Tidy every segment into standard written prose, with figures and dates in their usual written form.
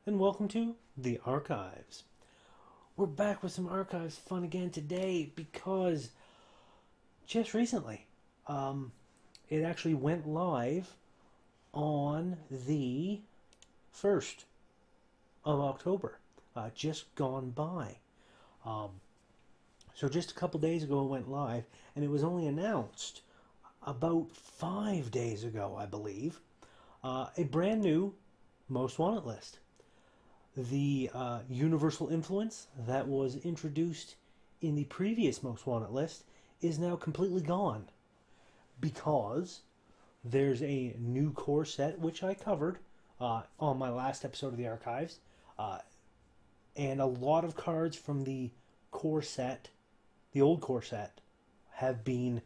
and welcome to the Archives. We're back with some Archives fun again today because just recently it actually went live on the 1st of October, just gone by. So just a couple days ago it went live, and it was only announced about 5 days ago, I believe, a brand new Most Wanted list. The universal influence that was introduced in the previous Most Wanted list is now completely gone because there's a new core set, which I covered on my last episode of the Archives, and a lot of cards from the core set, the old core set, have been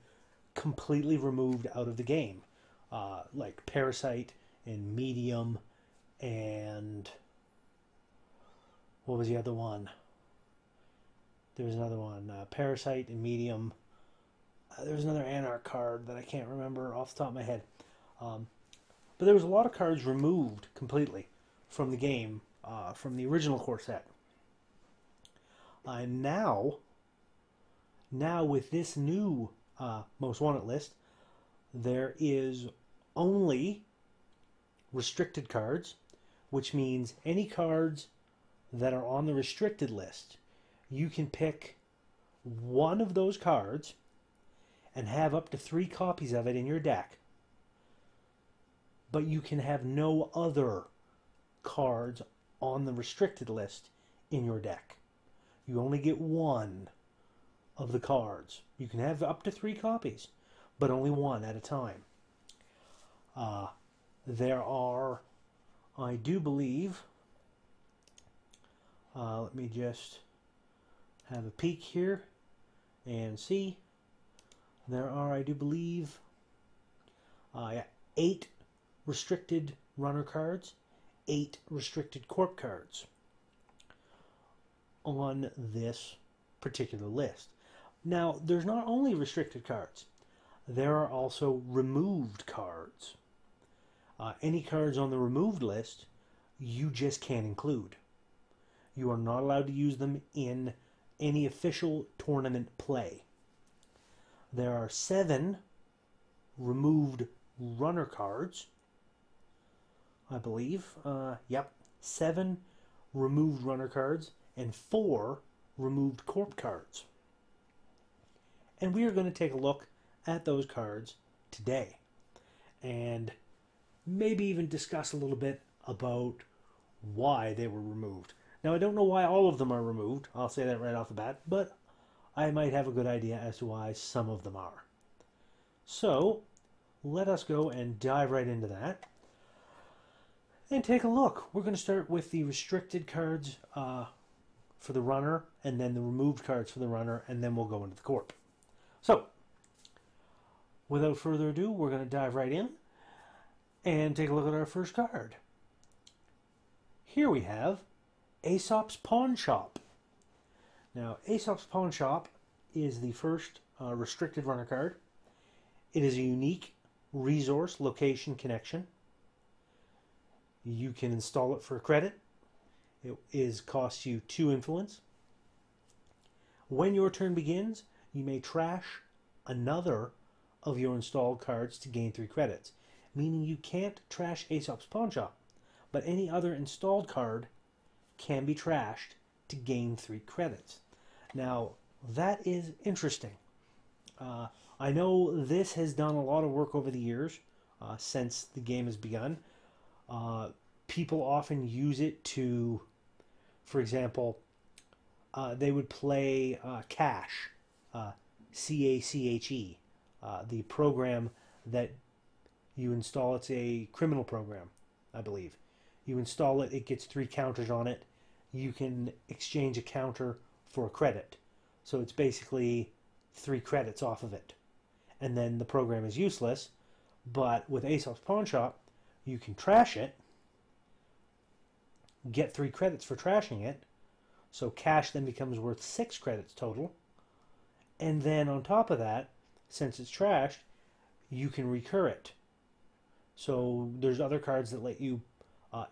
completely removed out of the game, like Parasite and Medium, and what was the other one? There was another one, Parasite and Medium. There was another Anarch card that I can't remember off the top of my head. But there was a lot of cards removed completely from the game, from the original core set. Now with this new Most Wanted list, there is only restricted cards, which means any cards that are on the restricted list, you can pick one of those cards and have up to 3 copies of it in your deck, but you can have no other cards on the restricted list in your deck. You only get one of the cards. You can have up to 3 copies, but only one at a time. There are, I do believe, let me just have a peek here and see. There are, I do believe, 8 restricted runner cards, 8 restricted corp cards on this particular list. Now, there's not only restricted cards, there are also removed cards. Any cards on the removed list, you just can't include. You are not allowed to use them in any official tournament play. There are 7 removed runner cards, I believe. Yep, 7 removed runner cards and 4 removed corp cards. And we are going to take a look at those cards today and maybe even discuss a little bit about why they were removed. Now, I don't know why all of them are removed, I'll say that right off the bat, but I might have a good idea as to why some of them are. So, let us go and dive right into that and take a look. We're going to start with the restricted cards for the runner, and then the removed cards for the runner, and then we'll go into the corp. So, without further ado, we're going to dive right in and take a look at our first card. Here we have Aesop's Pawn Shop. Now, Aesop's Pawn Shop is the first restricted runner card. It is a unique resource location connection. You can install it for a credit. It costs you 2 influence. When your turn begins, you may trash another of your installed cards to gain 3 credits, meaning you can't trash Aesop's Pawn Shop, but any other installed card can be trashed to gain 3 credits. Now, that is interesting. I know this has done a lot of work over the years since the game has begun. People often use it to, for example, they would play Cache, C-A-C-H-E, the program that you install. It's a criminal program, I believe. You install it, it gets 3 counters on it. You can exchange a counter for a credit. So it's basically 3 credits off of it. And then the program is useless. But with Aesop's Pawn Shop, you can trash it, get 3 credits for trashing it. So cash then becomes worth 6 credits total. And then on top of that, since it's trashed, you can recur it. So there's other cards that let you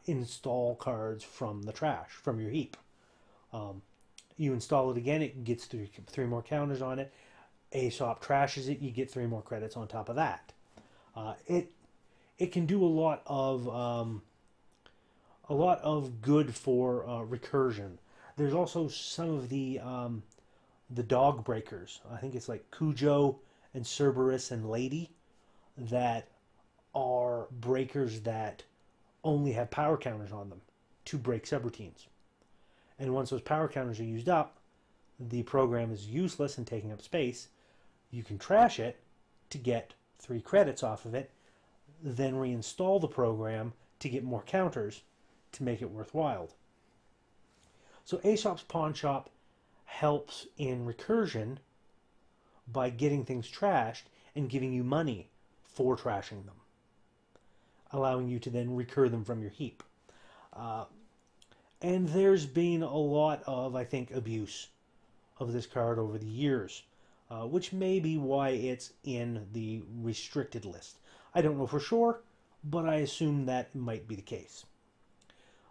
install cards from the trash, from your heap. You install it again, it gets three more counters on it. Aesop trashes it, you get 3 more credits on top of that. It can do a lot of good for recursion. There's also some of the dog breakers. I think it's like Cujo and Cerberus and Lady that are breakers that only have power counters on them to break subroutines. And once those power counters are used up, the program is useless and taking up space. You can trash it to get 3 credits off of it, then reinstall the program to get more counters to make it worthwhile. So Aesop's Pawn Shop helps in recursion by getting things trashed and giving you money for trashing them, allowing you to then recur them from your heap. And there's been a lot of, I think, abuse of this card over the years, which may be why it's in the restricted list. I don't know for sure, but I assume that might be the case.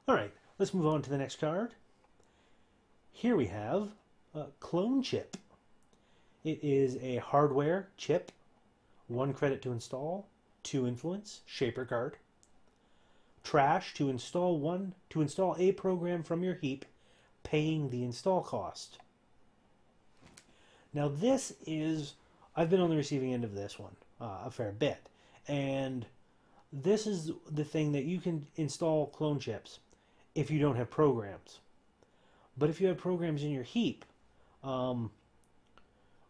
All right, let's move on to the next card. Here we have Clone Chip. It is a hardware chip, 1 credit to install, 2 influence, Shaper card. Trash to install a program from your heap, paying the install cost. Now this is, I've been on the receiving end of this one a fair bit, and this is the thing that you can install clone chips if you don't have programs. But if you have programs in your heap,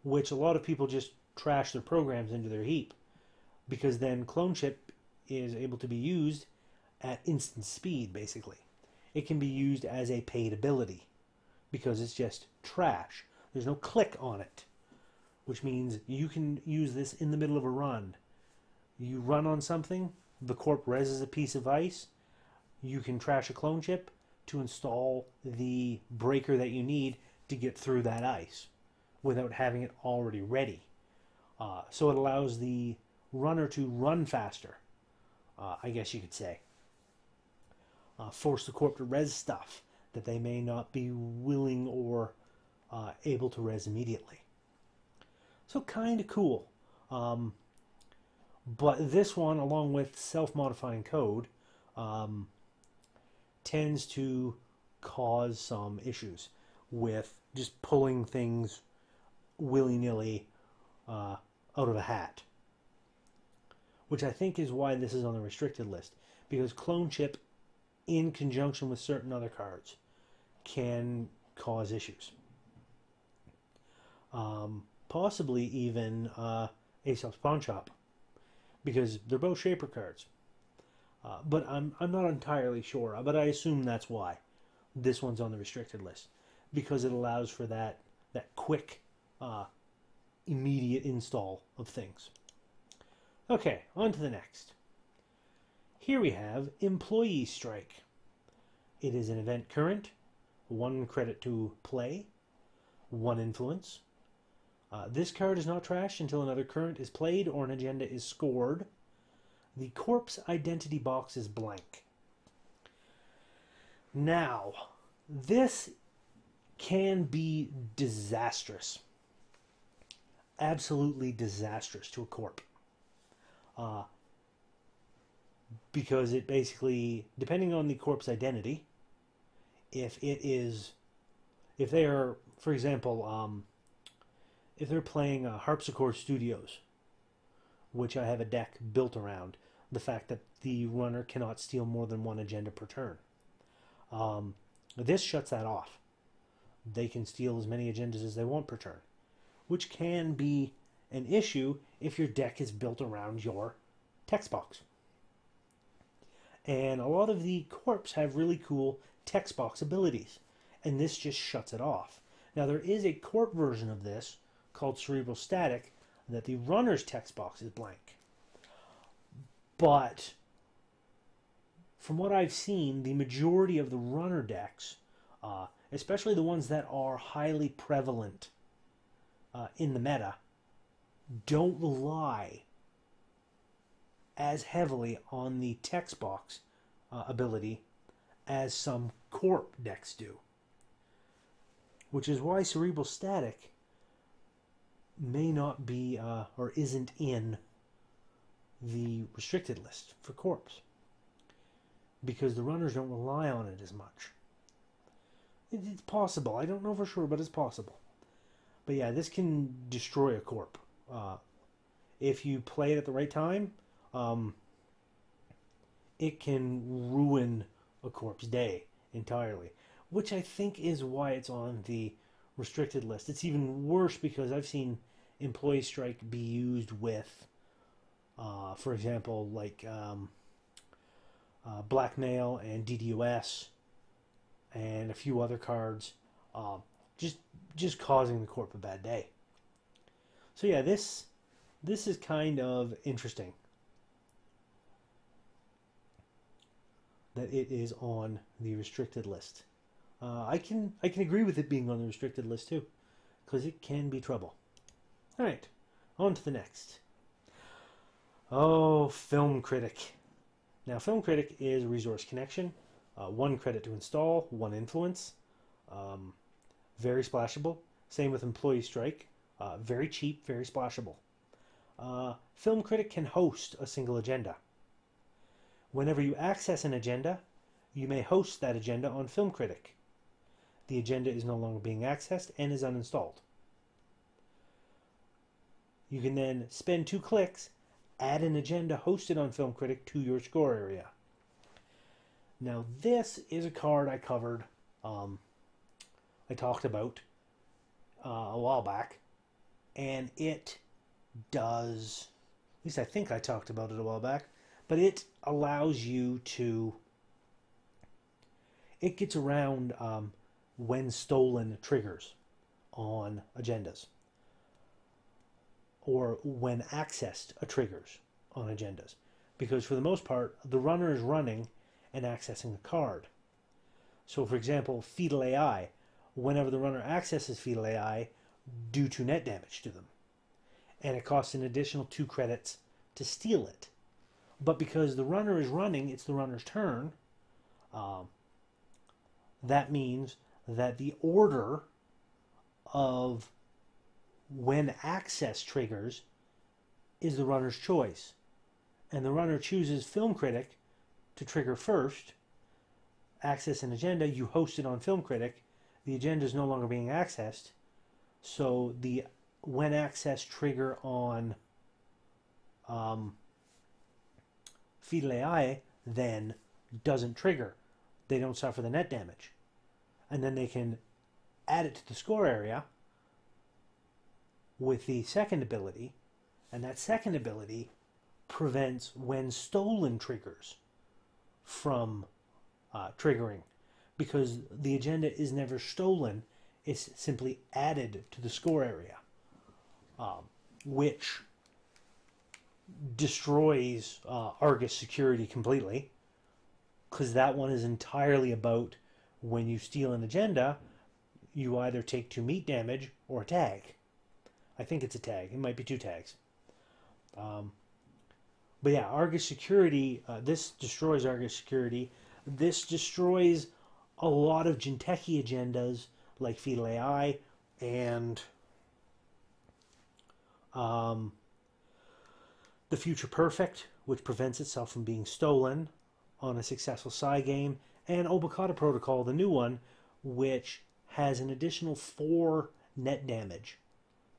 which a lot of people just trash their programs into their heap, because then clone chip is able to be used at instant speed, basically. It can be used as a paid ability because it's just trash. There's no click on it, which means you can use this in the middle of a run. You run on something, the corp reses a piece of ice, you can trash a clone chip to install the breaker that you need to get through that ice without having it already ready. So it allows the runner to run faster, I guess you could say. Force the corp to res stuff that they may not be willing or able to res immediately. So kind of cool. But this one, along with self-modifying code, tends to cause some issues with just pulling things willy-nilly out of a hat. Which I think is why this is on the restricted list. Because clone chip, in conjunction with certain other cards, can cause issues. Possibly even Aesop's Pawn Shop, because they're both Shaper cards. But I'm not entirely sure, but I assume that's why this one's on the restricted list, because it allows for that quick, immediate install of things. Okay, on to the next. Here we have Employee Strike. It is an event current, 1 credit to play, 1 influence. This card is not trashed until another current is played or an agenda is scored. The corpse identity box is blank. Now, this can be disastrous. Absolutely disastrous to a corp. Because it basically, depending on the corpse identity, if they are, for example, if they're playing Harpsichord Studios, which I have a deck built around the fact that the runner cannot steal more than 1 agenda per turn. This shuts that off. They can steal as many agendas as they want per turn, which can be an issue if your deck is built around your text box. And a lot of the corps have really cool text box abilities, and this just shuts it off. Now there is a corp version of this called Cerebral Static that the runner's text box is blank. But from what I've seen, the majority of the runner decks, especially the ones that are highly prevalent in the meta, don't rely as heavily on the text box ability as some corp decks do. Which is why Cerebral Static may not be or isn't in the restricted list for corps, because the runners don't rely on it as much. It's possible. I don't know for sure, but it's possible. But yeah, this can destroy a corp. If you play it at the right time, it can ruin a corp's day entirely, which I think is why it's on the restricted list. It's even worse because I've seen employee strike be used with, for example, like blackmail and DDoS and a few other cards, just causing the corp a bad day. So yeah, this is kind of interesting that it is on the restricted list. I can agree with it being on the restricted list too, because it can be trouble. All right, on to the next. Oh, Film Critic. Now, Film Critic is a resource connection. 1 credit to install, 1 influence. Very splashable. Same with Employee Strike. Very cheap, very splashable. Film Critic can host a single agenda. Whenever you access an agenda, you may host that agenda on Film Critic. The agenda is no longer being accessed and is uninstalled. You can then spend 2 clicks, add an agenda hosted on Film Critic to your score area. Now this is a card I covered, I talked about a while back, and it does, at least I think I talked about it a while back, but it allows you to, it gets around when stolen triggers on agendas, or when accessed triggers on agendas, because for the most part the runner is running and accessing the card. So for example, Fetal AI, whenever the runner accesses Fetal AI due to net damage to them, and it costs an additional 2 credits to steal it. But because the runner is running, it's the runner's turn, that means that the order of when access triggers is the runner's choice. And the runner chooses Film Critic to trigger first, access an agenda, you host it on Film Critic, the agenda is no longer being accessed, so the when access trigger on Fetal AI then doesn't trigger. They don't suffer the net damage. And then they can add it to the score area with the second ability, and that second ability prevents when stolen triggers from triggering, because the agenda is never stolen, it's simply added to the score area, which destroys Argus security completely, because that one is entirely about when you steal an agenda, you either take 2 meat damage or a tag. I think it's a tag. It might be 2 tags. But yeah, Argus security, this destroys Argus security. This destroys a lot of Jinteki agendas like Fetal AI and the Future Perfect, which prevents itself from being stolen on a successful side game, and Obokata Protocol, the new one, which has an additional 4 net damage.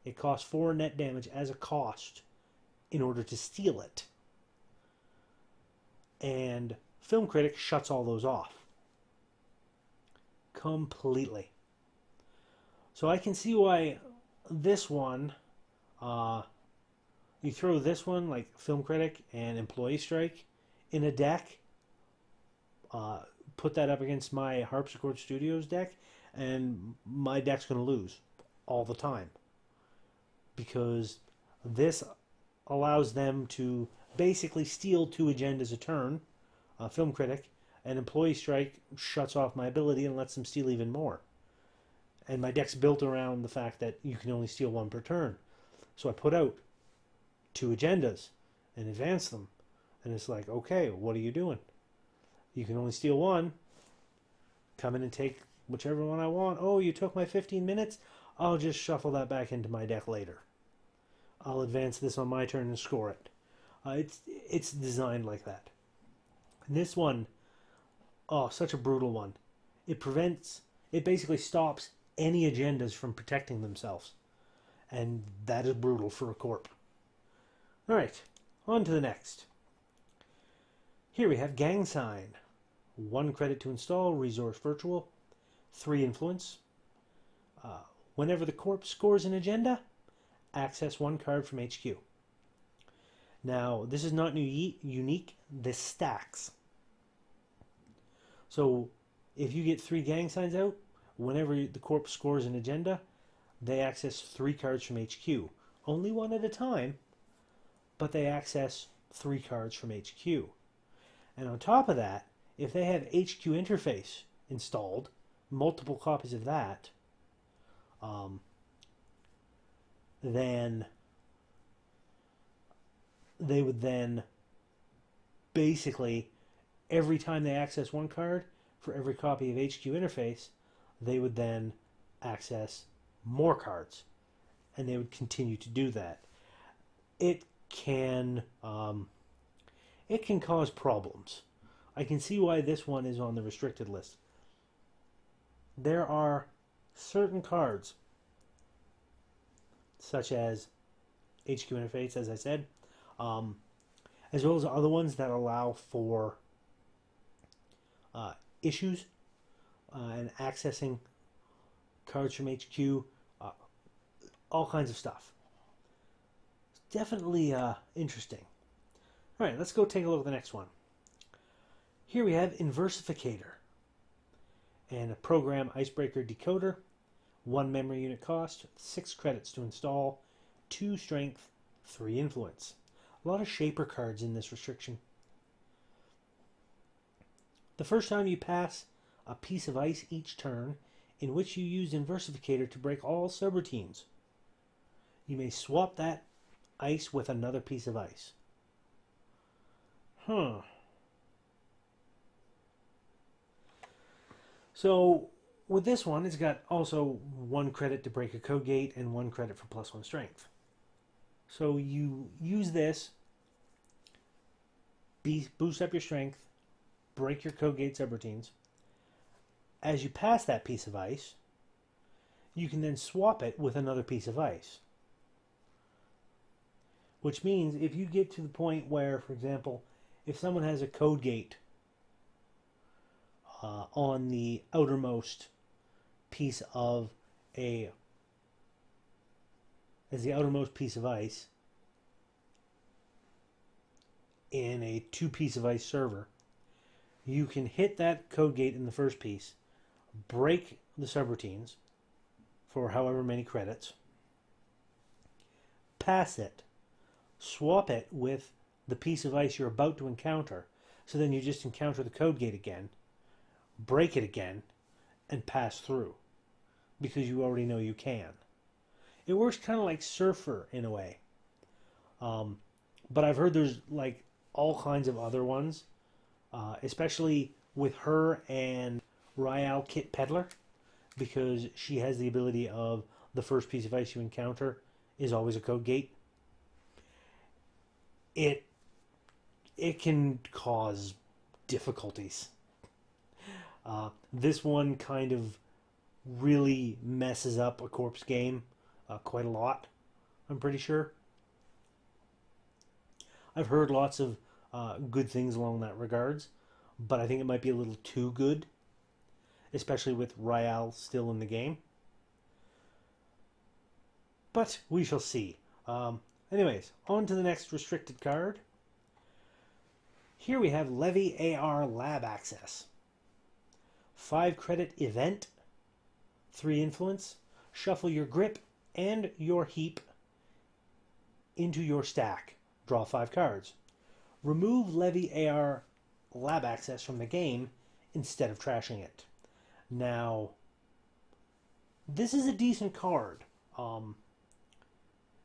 It costs 4 net damage as a cost in order to steal it. And Film Critic shuts all those off completely. So I can see why this one, you throw this one, like Film Critic and Employee Strike, in a deck, put that up against my Harpsichord Studios deck, and my deck's going to lose all the time. Because this allows them to basically steal 2 agendas a turn, Film Critic, and Employee Strike shuts off my ability and lets them steal even more. And my deck's built around the fact that you can only steal 1 per turn. So I put out 2 agendas and advance them. And it's like, okay, what are you doing? You can only steal one. Come in and take whichever one I want. Oh, you took my 15 minutes? I'll just shuffle that back into my deck later. I'll advance this on my turn and score it. It's designed like that. And this one, oh, such a brutal one. It basically stops any agendas from protecting themselves. And that is brutal for a corp. Alright, on to the next. Here we have Gang Sign. 1 credit to install, resource virtual, 3 influence. Whenever the corp scores an agenda, access 1 card from HQ. Now, this is not unique, this stacks. So, if you get 3 gang signs out, whenever the corp scores an agenda, they access 3 cards from HQ. Only 1 at a time, but they access 3 cards from HQ. And on top of that, if they have HQ interface installed, multiple copies of that, then they would then basically, every time they access 1 card, for every copy of HQ interface, they would then access more cards. And they would continue to do that. It can cause problems. I can see why this one is on the restricted list. There are certain cards, such as HQ interface, as I said, as well as other ones that allow for issues and accessing cards from HQ, all kinds of stuff. It's definitely interesting. All right, let's go take a look at the next one. Here we have Inversificator and a program icebreaker decoder. 1 memory unit cost, 6 credits to install, 2 strength, 3 influence. A lot of shaper cards in this restriction. The first time you pass a piece of ice each turn in which you use Inversificator to break all subroutines, you may swap that ice with another piece of ice. So with this one, it's got also 1 credit to break a code gate and 1 credit for +1 strength. So you use this, boost up your strength, break your code gate subroutines. As you pass that piece of ice, you can then swap it with another piece of ice. Which means if you get to the point where, for example, if someone has a code gate on the outermost piece of as the outermost piece of ice in a 2-piece of ice server, you can hit that code gate in the first piece, break the subroutines for however many credits, pass it, swap it with the piece of ice you're about to encounter, so then you just encounter the code gate again, break it again, and pass through, because you already know you can. It works kind of like Surfer in a way. But I've heard there's like all kinds of other ones, especially with her and Royale Kit Peddler, because she has the ability of the first piece of ice you encounter is always a code gate. It can cause difficulties. This one kind of really messes up a corpse game quite a lot, I'm pretty sure. I've heard lots of good things along that regards, but I think it might be a little too good, especially with Royale still in the game. But we shall see. Anyways, on to the next restricted card. Here we have Levy AR Lab Access. 5 credit event, 3 influence. Shuffle your grip and your heap into your stack. Draw 5 cards. Remove Levy AR Lab Access from the game instead of trashing it. Now, this is a decent card.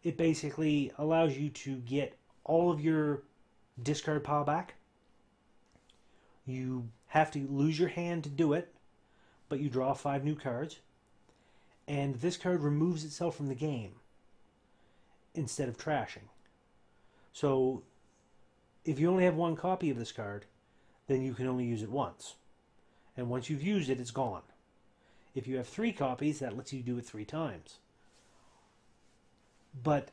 It basically allows you to get all of your discard pile back. You have to lose your hand to do it, but you draw 5 new cards, and this card removes itself from the game instead of trashing. So if you only have 1 copy of this card, then you can only use it once. And once you've used it, it's gone. If you have 3 copies, that lets you do it 3 times. But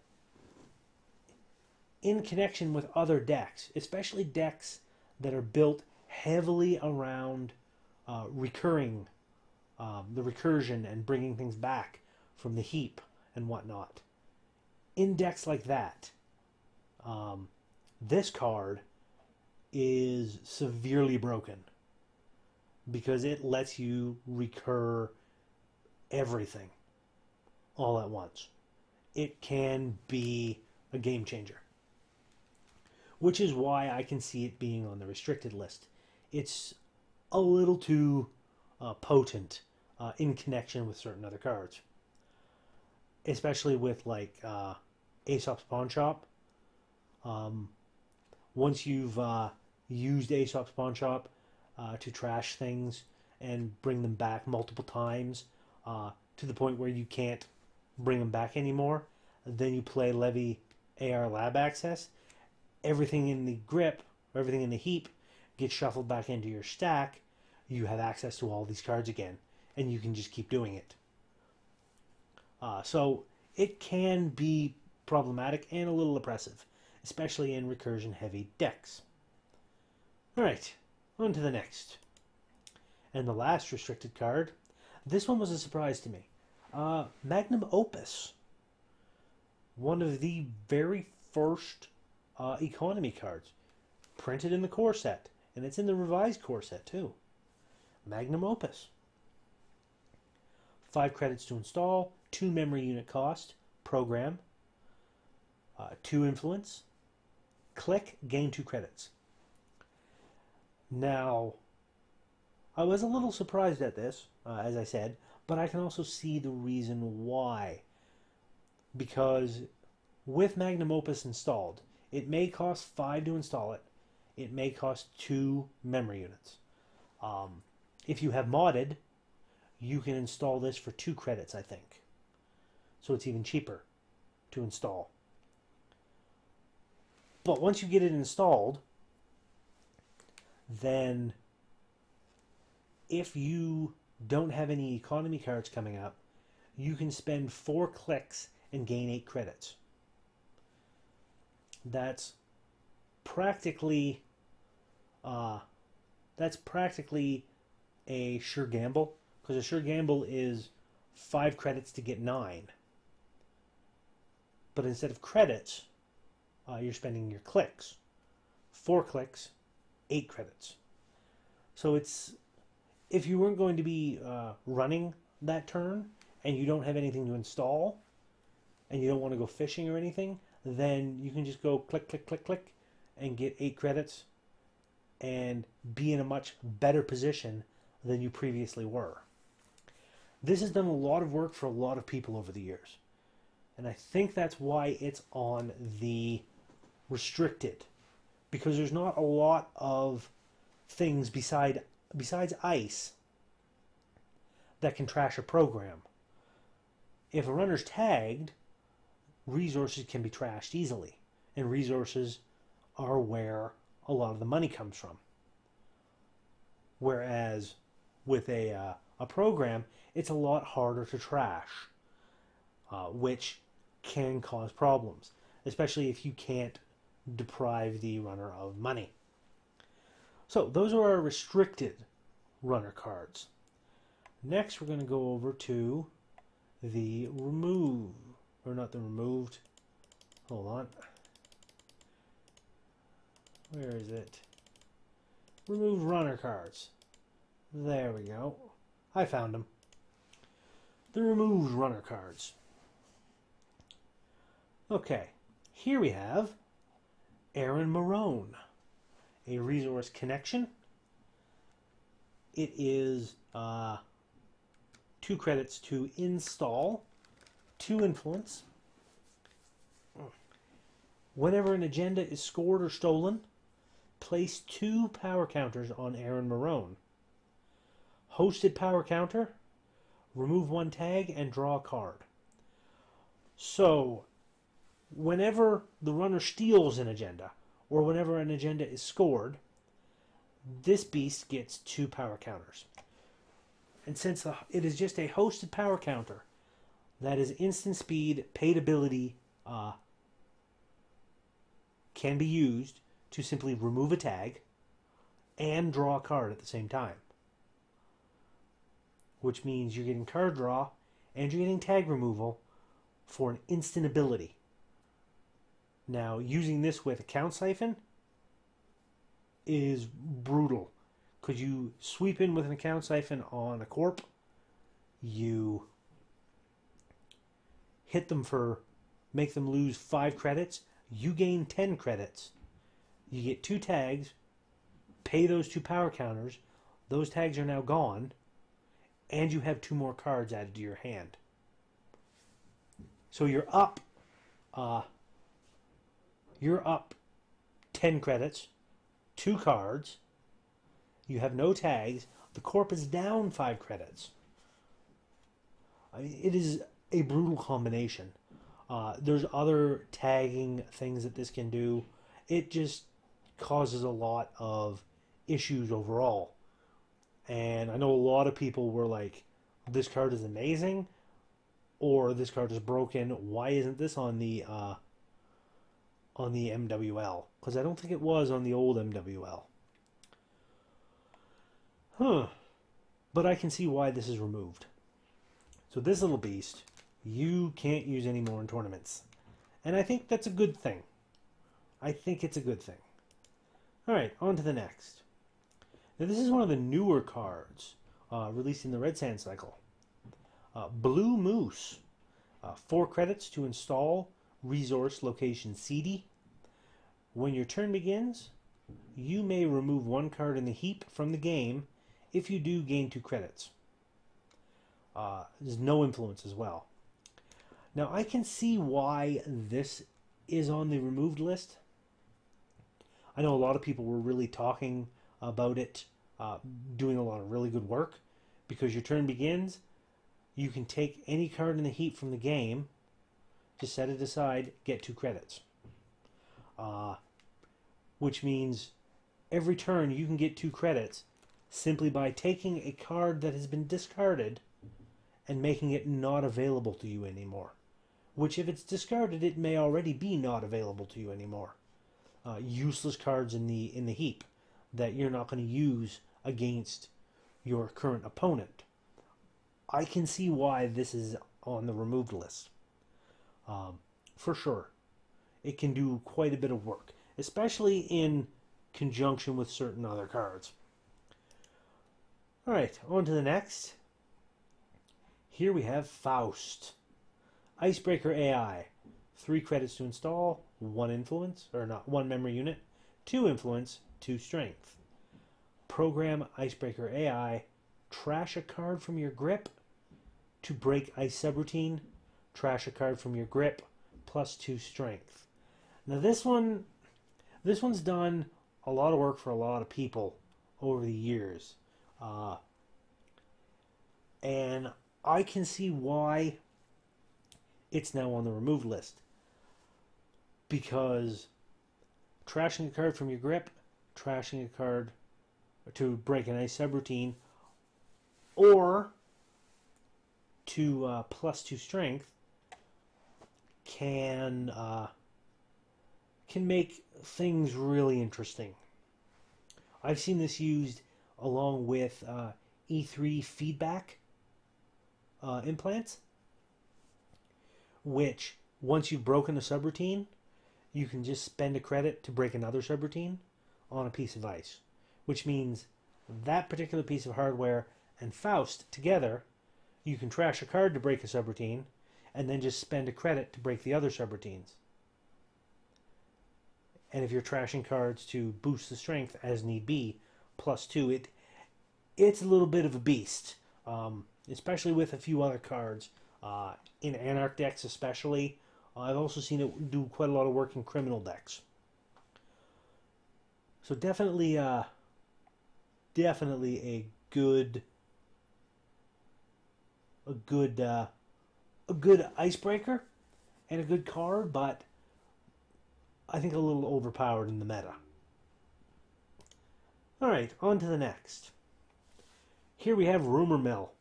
in connection with other decks, especially decks that are built heavily around recurring, the recursion and bringing things back from the heap and whatnot, in decks like that, this card is severely broken because it lets you recur everything all at once. It can be a game changer, which is why I can see it being on the restricted list. It's a little too potent in connection with certain other cards, especially with like Aesop's Pawn Shop. Once you've used Aesop's Pawn Shop to trash things and bring them back multiple times to the point where you can't bring them back anymore, then you play Levy AR Lab Access. Everything in the grip, or everything in the heap, gets shuffled back into your stack. You have access to all these cards again, and you can just keep doing it. So it can be problematic and a little oppressive, especially in recursion-heavy decks. Alright, on to the next. And the last restricted card. This one was a surprise to me. Magnum Opus. One of the very first economy cards. Printed in the core set. And it's in the revised core set too. Magnum Opus. 5 credits to install. 2 memory unit cost. Program. 2 influence. Click. Gain 2 credits. Now, I was a little surprised at this, as I said, but I can also see the reason why. Because with Magnum Opus installed, it may cost 5 to install it. It may cost 2 memory units. If you have modded, you can install this for 2 credits, I think. So it's even cheaper to install. But once you get it installed, then if you don't have any economy cards coming up, you can spend 4 clicks and gain 8 credits. That's practically a sure gamble, because a sure gamble is 5 credits to get 9. But instead of credits, you're spending your clicks. 4 clicks, 8 credits. So it's, if you weren't going to be running that turn and you don't have anything to install and you don't want to go fishing or anything, then you can just go click, click, click, click and get 8 credits and be in a much better position than you previously were. This has done a lot of work for a lot of people over the years. And I think that's why it's on the restricted. Because there's not a lot of things besides ice that can trash a program. If a runner's tagged, resources can be trashed easily. And resources are where a lot of the money comes from. Whereas with a program, it's a lot harder to trash, which can cause problems, especially if you can't deprive the runner of money. So those are our restricted runner cards. Next we're going to go over to the remove, or not the removed, hold on, where is it? Remove runner cards. There we go. I found them. The removed runner cards. Okay, here we have Aaron Marone, a resource connection. It is 2 credits to install, 2 influence. Whenever an agenda is scored or stolen, place 2 power counters on Aaron Marone. Hosted power counter, remove 1 tag and draw a card. So, whenever the runner steals an agenda, or whenever an agenda is scored, this beast gets 2 power counters. And since it is just a hosted power counter, that is instant speed, paid ability, can be used to simply remove a tag and draw a card at the same time. Which means you're getting card draw and you're getting tag removal for an instant ability. Now, using this with account siphon is brutal, because you sweep in with an account siphon on a corp, you hit them make them lose 5 credits, you gain 10 credits, you get 2 tags, pay those 2 power counters, those tags are now gone, and you have 2 more cards added to your hand. So you're up 10 credits, 2 cards, you have no tags, the corp is down 5 credits. I mean, it is a brutal combination. There's other tagging things that this can do. It just causes a lot of issues overall. And I know a lot of people were like, this card is amazing, or this card is broken. Why isn't this on the MWL? Because I don't think it was on the old MWL. But I can see why this is removed. So this little beast, you can't use anymore in tournaments. And I think that's a good thing. I think it's a good thing. Alright, on to the next. Now this is one of the newer cards released in the Red Sand cycle. Blue Moose. 4 credits to install resource location CD. When your turn begins, you may remove 1 card in the heap from the game. If you do, gain 2 credits. There's no influence as well. Now I can see why this is on the removed list. I know a lot of people were really talking about it, doing a lot of really good work, because your turn begins, you can take any card in the heap from the game, just set it aside, get 2 credits. Which means every turn you can get 2 credits simply by taking a card that has been discarded and making it not available to you anymore. Which, if it's discarded, it may already be not available to you anymore. Useless cards in the heap that you're not going to use against your current opponent. I can see why this is on the removed list. For sure. It can do quite a bit of work, especially in conjunction with certain other cards. Alright, on to the next. Here we have Faust. Icebreaker AI. 3 credits to install, 1 influence, or not, 1 memory unit, 2 influence, 2 strength. Program Icebreaker AI. Trash a card from your grip to break Ice Subroutine. Trash a card from your grip, plus 2 strength. Now this one's done a lot of work for a lot of people over the years. And I can see why it's now on the removed list. Because trashing a card from your grip, trashing a card to break an Ice Subroutine, or to plus 2 strength can make things really interesting. I've seen this used along with E3 feedback implants, which once you've broken a subroutine, you can just spend a credit to break another subroutine on a piece of ice, which means that particular piece of hardware and Faust together, you can trash a card to break a subroutine and then just spend a credit to break the other subroutines. And if you're trashing cards to boost the strength as need be, plus 2, it's a little bit of a beast, especially with a few other cards. In Anarch decks especially. I've also seen it do quite a lot of work in criminal decks. So definitely a good a good icebreaker and a good card, but I think a little overpowered in the meta. All right, on to the next. Here we have Rumor Mill.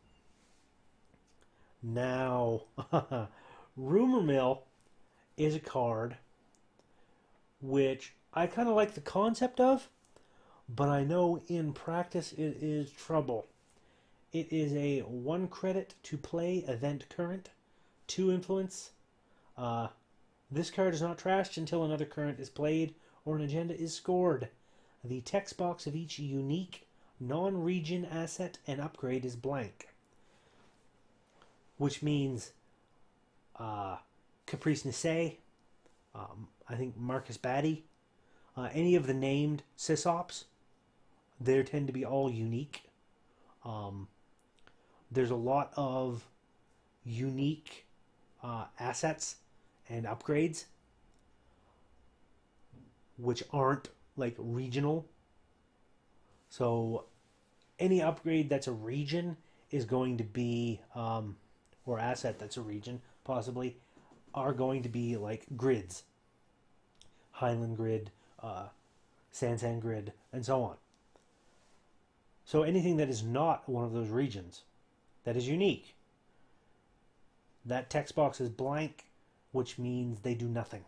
Now, Rumor Mill is a card which I kind of like the concept of, but I know in practice it is trouble. It is a 1 credit to play event current, 2 influence. This card is not trashed until another current is played or an agenda is scored. The text box of each unique non-region asset and upgrade is blank, which means Caprice Nisei, I think Marcus Batty, any of the named sysops, they tend to be all unique. There's a lot of unique assets and upgrades which aren't like regional. So any upgrade that's a region is going to be, or asset that's a region possibly, are going to be like grids. Highland grid, Sansan grid, and so on. So anything that is not one of those regions, that is unique, that text box is blank, which means they do nothing.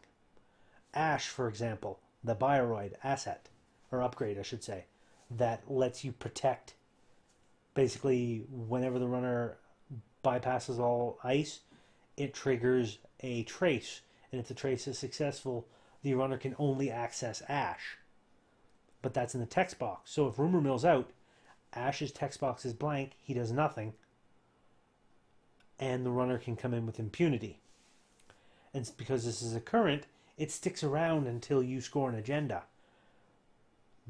Ash, for example, the Bioroid asset, or upgrade I should say, that lets you protect, basically whenever the runner bypasses all ice, it triggers a trace, and if the trace is successful, the runner can only access Ash. But that's in the text box. So if Rumor Mill's out, Ash's text box is blank, he does nothing, and the runner can come in with impunity. And because this is a current, it sticks around until you score an agenda.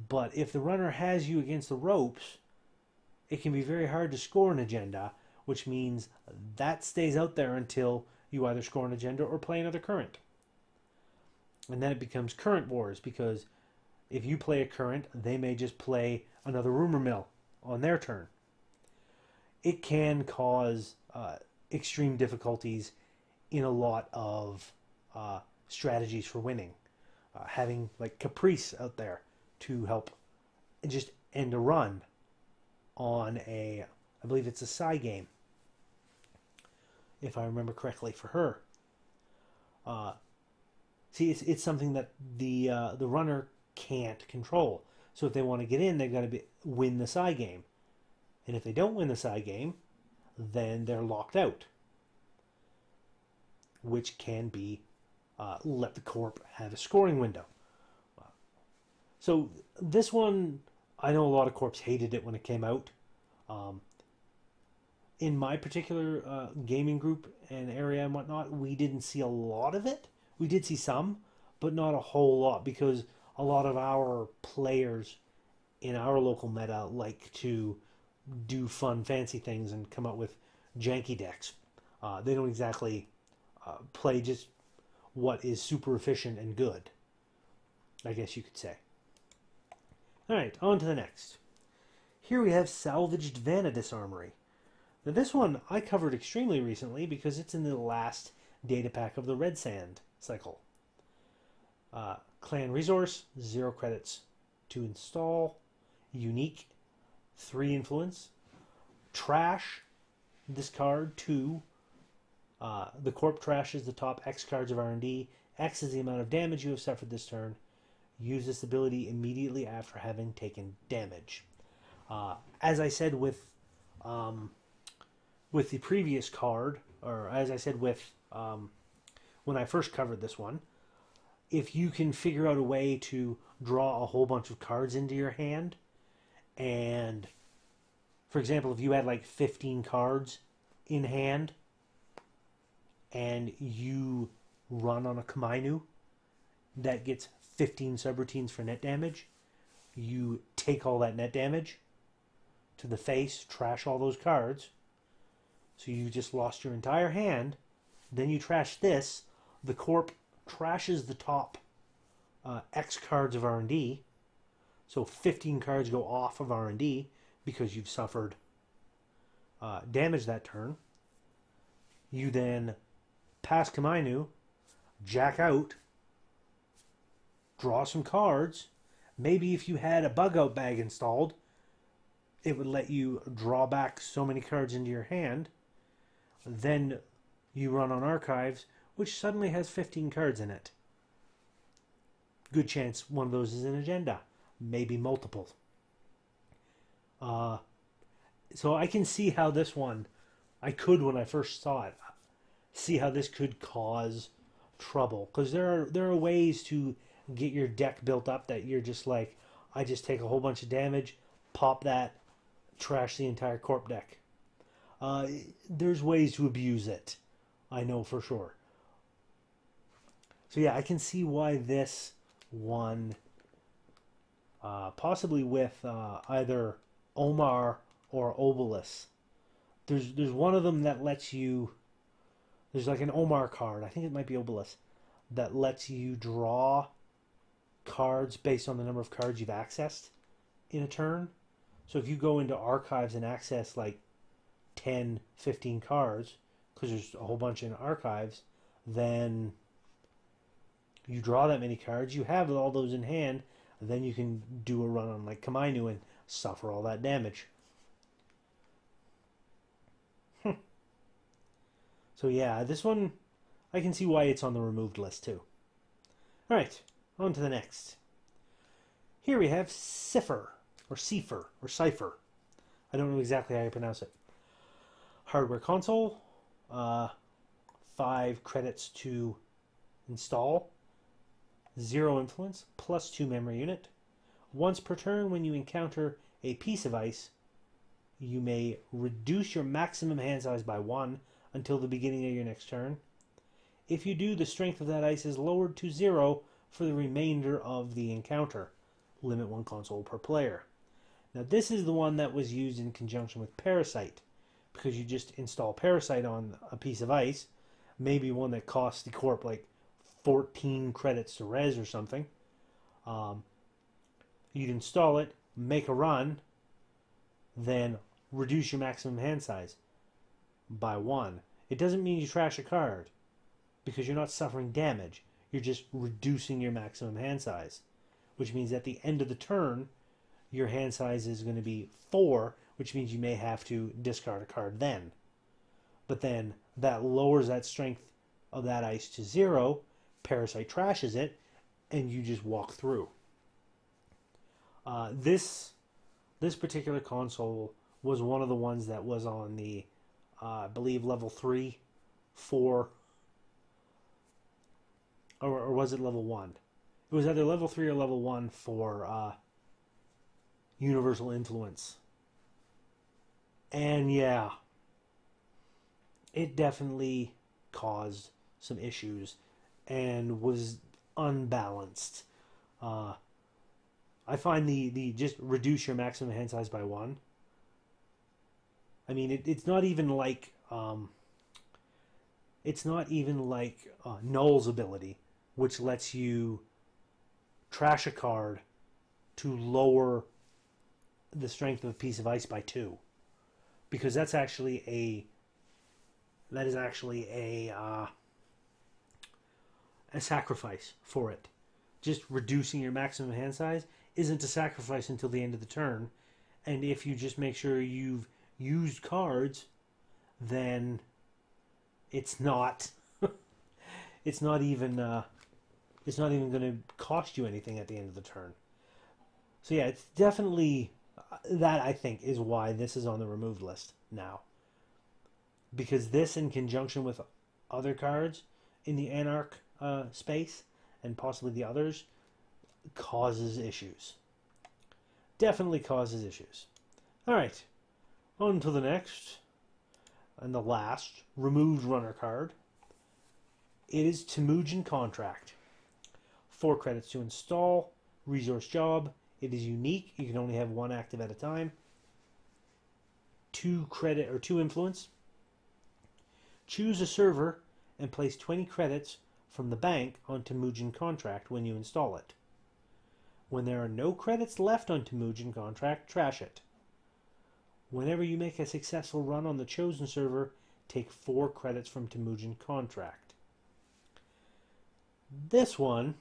But if the runner has you against the ropes, it can be very hard to score an agenda, which means that stays out there until you either score an agenda or play another current. And then it becomes current wars, because if you play a current, they may just play another Rumor Mill on their turn. It can cause extreme difficulties in a lot of strategies for winning. Having like Caprice out there to help just end a run on a, I believe it's a Psy game, if I remember correctly, for her. See, it's something that the runner can't control. So if they want to get in, they've got to win the Psy game. And if they don't win the Psy game, then they're locked out, which can be let the Corp have a scoring window. So this one, I know a lot of Corps hated it when it came out. In my particular gaming group and area and whatnot, we didn't see a lot of it. We did see some, but not a whole lot, because a lot of our players in our local meta like to do fun, fancy things and come up with janky decks. They don't exactly play just what is super efficient and good, I guess you could say. Alright, on to the next. Here we have Salvaged Vanadis Armory. Now this one I covered extremely recently because it's in the last data pack of the Red Sand cycle. Clan resource, 0 credits to install. Unique, 3 influence. Trash, this card, 2. The Corp trashes the top X cards of R&D. X is the amount of damage you have suffered this turn. Use this ability immediately after having taken damage. As I said with the previous card, or as I said with when I first covered this one, if you can figure out a way to draw a whole bunch of cards into your hand, and for example, if you had like 15 cards in hand and you run on a Kamainu that gets 15 subroutines for net damage, you take all that net damage to the face, trash all those cards, so you just lost your entire hand. Then you trash this, the Corp trashes the top X cards of R&D, So 15 cards go off of R&D because you've suffered damage that turn. You then pass Kamainu, jack out, draw some cards. Maybe if you had a bug out bag installed, it would let you draw back so many cards into your hand. Then you run on Archives, which suddenly has 15 cards in it. Good chance one of those is an agenda. Maybe multiple. So I can see how this one, I could when I first saw it, see how this could cause trouble. Because there are ways to get your deck built up that you're just like, I just take a whole bunch of damage, pop that, trash the entire corp deck. There's ways to abuse it. I know for sure. So yeah, I can see why this one, possibly with either Omar or Obelisk. There's one of them that lets you, there's like an Omar card, I think it might be Obelisk, that lets you draw cards based on the number of cards you've accessed in a turn. So if you go into Archives and access like 10, 15 cards, because there's a whole bunch in Archives, then you draw that many cards, you have all those in hand, then you can do a run on like Kamainu and suffer all that damage. So yeah, this one, I can see why it's on the removed list too. Alright, on to the next. Here we have Cipher, or Cipher, or Cipher. I don't know exactly how you pronounce it. Hardware console, 5 credits to install, 0 influence, plus 2 memory unit. Once per turn, when you encounter a piece of ice, you may reduce your maximum hand size by 1 until the beginning of your next turn. If you do, the strength of that ice is lowered to 0 for the remainder of the encounter. Limit 1 console per player. Now this is the one that was used in conjunction with Parasite, because you just install Parasite on a piece of ice, maybe one that costs the corp like 14 credits to res or something. You'd install it, make a run, then reduce your maximum hand size by 1. It doesn't mean you trash a card, because you're not suffering damage. You're just reducing your maximum hand size, which means at the end of the turn, your hand size is going to be 4, which means you may have to discard a card then. But then that lowers that strength of that ice to 0, Parasite trashes it, and you just walk through. This particular console was one of the ones that was on the, I believe, level 3, 4, or was it level 1? It was either level 3 or level 1 for Universal Influence. And yeah, it definitely caused some issues and was unbalanced. I find the just reduce your maximum hand size by 1. I mean, it's not even like Null's ability, which lets you trash a card to lower the strength of a piece of ice by 2, because that is actually a sacrifice for it. Just reducing your maximum hand size isn't a sacrifice until the end of the turn, and if you just make sure you've used cards, then it's not it's not even going to cost you anything at the end of the turn. So yeah, it's definitely that, I think, is why this is on the removed list now, because this, in conjunction with other cards in the Anarch space and possibly the others, causes issues. Definitely causes issues. Alright, on to the next and the last removed runner card. It is Temujin Contract. 4 credits to install, resource job. It is unique. You can only have 1 active at a time. 2 credit or 2 influence. Choose a server and place 20 credits from the bank on Temujin Contract when you install it. When there are no credits left on Temujin contract, trash it. Whenever you make a successful run on the chosen server, take 4 credits from Temujin contract. This one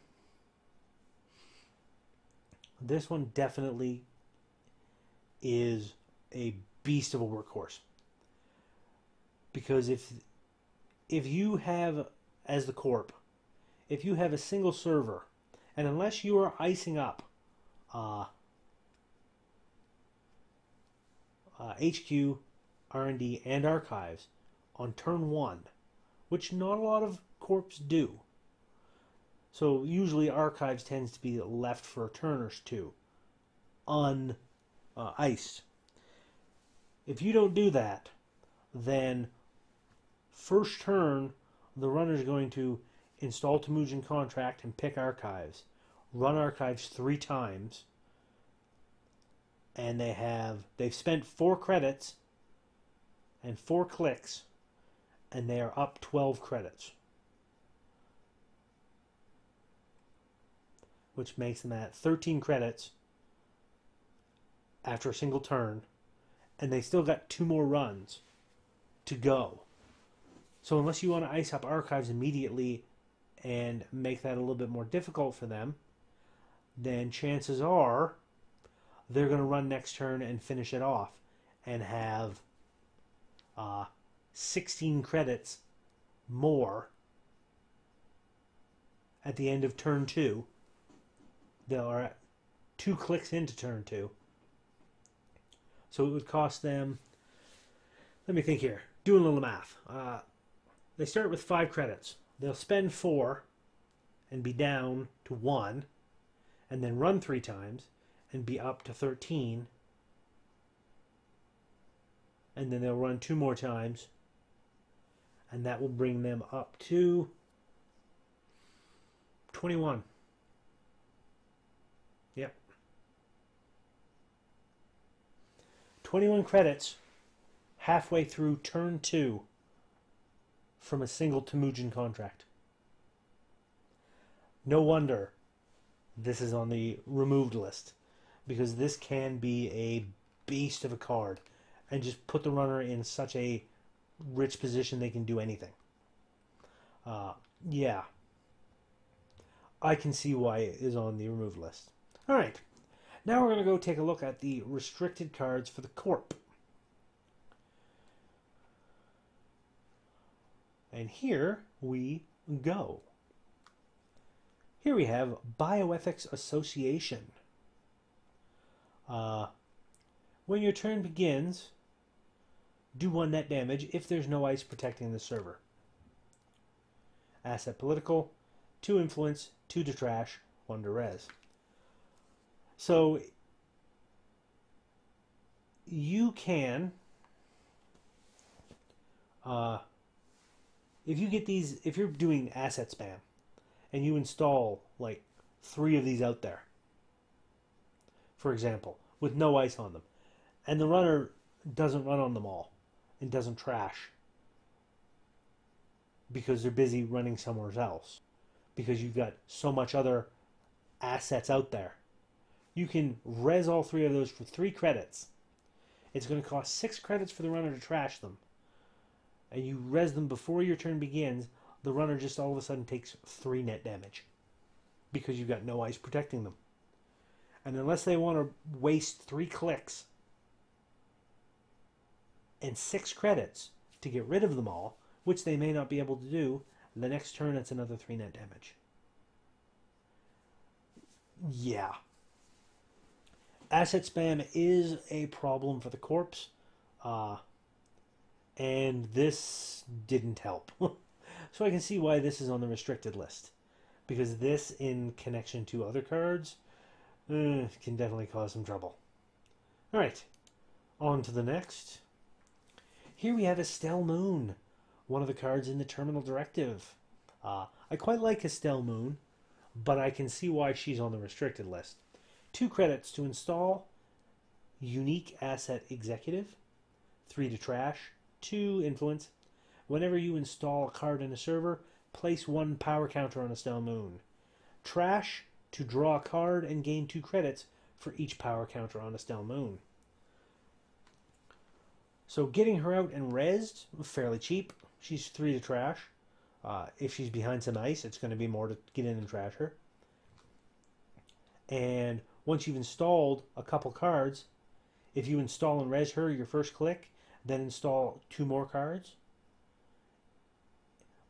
definitely is a beast of a workhorse. Because if you have, as the corp, if you have a single server, and unless you are icing up HQ, R&D, and archives on turn 1, which not a lot of corps do. So usually archives tends to be left for a turn or two, iced. If you don't do that, then first turn the runner is going to install Temujin contract and pick archives, run archives 3 times, and they've spent 4 credits and 4 clicks, and they are up 12 credits, which makes them at 13 credits after a single turn, and they still got 2 more runs to go. So unless you want to ice up archives immediately and make that a little bit more difficult for them, then chances are they're going to run next turn and finish it off and have 16 credits more at the end of turn 2. They are 2 clicks into turn 2. So it would cost them, let me think here, doing a little math. They start with 5 credits. They'll spend 4 and be down to 1, and then run 3 times and be up to 13, and then they'll run 2 more times, and that will bring them up to 21. Yep. 21 credits halfway through turn 2 from a single Temujin contract. No wonder this is on the removed list, because this can be a beast of a card and just put the runner in such a rich position they can do anything. Yeah, I can see why it is on the removed list. Alright, now we're going to go take a look at the restricted cards for the Corp. And here we go. Here we have Bioethics Association. When your turn begins, do 1 net damage if there's no ice protecting the server. Asset Political, 2 Influence, 2 to Trash, 1 to Res. So you can, if you get these, if you're doing asset spam, and you install like 3 of these out there, for example, with no ice on them, and the runner doesn't run on them all and doesn't trash because they're busy running somewhere else, because you've got so much other assets out there, you can res all 3 of those for 3 credits. It's going to cost 6 credits for the runner to trash them, and you res them before your turn begins. The runner just all of a sudden takes 3 net damage because you've got no ice protecting them. And unless they want to waste 3 clicks and 6 credits to get rid of them all, which they may not be able to do, the next turn it's another 3 net damage. Yeah. Asset spam is a problem for the corpse, and this didn't help. So I can see why this is on the restricted list, because this, in connection to other cards, can definitely cause some trouble. Alright, on to the next. Here we have Estelle Moon, one of the cards in the Terminal Directive. I quite like Estelle Moon, but I can see why she's on the restricted list. 2 credits to install, Unique Asset Executive, 3 to Trash, 2 Influence. Whenever you install a card in a server, place 1 power counter on Estelle Moon. Trash to draw a card and gain 2 credits for each power counter on Estelle Moon. So getting her out and rezzed, fairly cheap. She's 3 to trash. If she's behind some ice, it's going to be more to get in and trash her. And once you've installed a couple cards, if you install and res her your first click, then install 2 more cards.